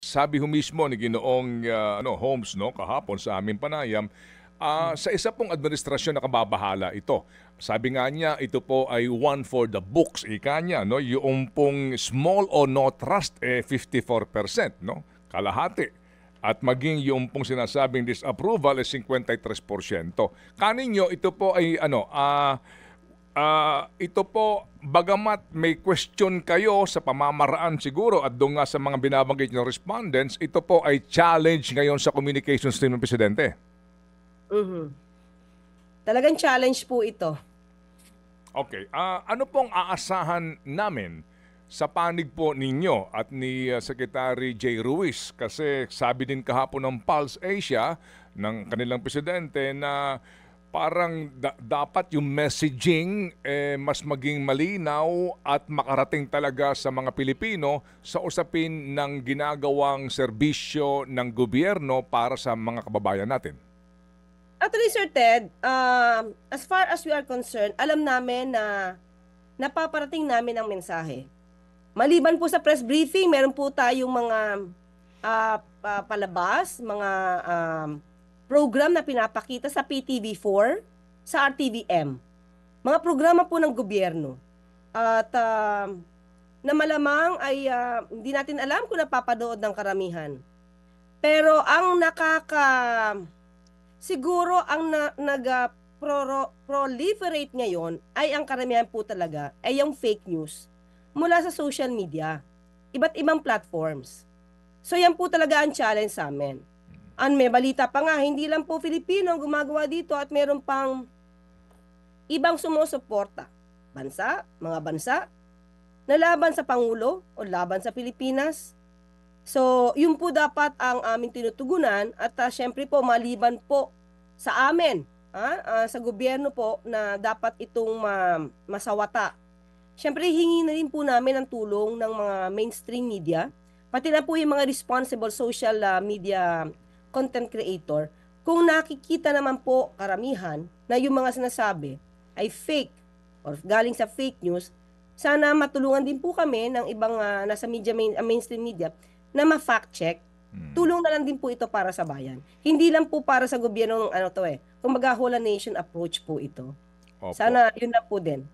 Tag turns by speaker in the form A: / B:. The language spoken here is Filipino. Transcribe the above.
A: sabi ho mismo ni Ginoong Holmes kahapon sa aming panayam, sa isa pong administrasyon na kababahala ito. Sabi nga niya, ito po ay one for the books, ika niya, yung pong small or no trust, 54%, kalahati. At maging yung pong sinasabing disapproval ay 53%. Kaninyo, ito po ay ito po, bagamat may question kayo sa pamamaraan siguro at doon nga sa mga binabanggit ng respondents, ito po ay challenge ngayon sa communications team ng Presidente.
B: Talagang challenge po ito.
A: Okay. Ano pong aasahan namin sa panig po ninyo at ni Secretary Jay Ruiz? Kasi sabi din kahapon ng Pulse Asia ng kanilang Presidente na parang dapat yung messaging mas maging malinaw at makarating talaga sa mga Pilipino sa usapin ng ginagawang serbisyo ng gobyerno para sa mga kababayan natin.
B: Actually, Sir Ted, as far as we are concerned, alam namin na napaparating namin ang mensahe. Maliban po sa press briefing, meron po tayong mga palabas, mga program na pinapakita sa PTV4, sa RTVM. Mga programa po ng gobyerno. At na malamang ay hindi natin alam kung napapanood ng karamihan. Pero ang siguro ang proliferate ngayon ay ang karamihan po talaga ay yung fake news mula sa social media, iba't ibang platforms. So yan po talaga ang challenge sa amin. May balita pa nga, hindi lang po Filipino ang gumagawa dito at meron pang ibang sumusuporta. Mga bansa, na laban sa Pangulo o laban sa Pilipinas. So, yun po dapat ang aming tinutugunan at syempre po maliban po sa amin, sa gobyerno po na dapat itong masawata. Syempre, hingi na rin po namin ang tulong ng mga mainstream media, pati na po yung mga responsible social media content creator, kung nakikita naman po karamihan na yung mga sinasabi ay fake or galing sa fake news, sana matulungan din po kami ng ibang nasa mainstream media na ma-fact check. Tulong na lang din po ito para sa bayan. Hindi lang po para sa gobyerno ng kumbaga whole nation approach po ito.
A: Opo.
B: Sana yun na po din.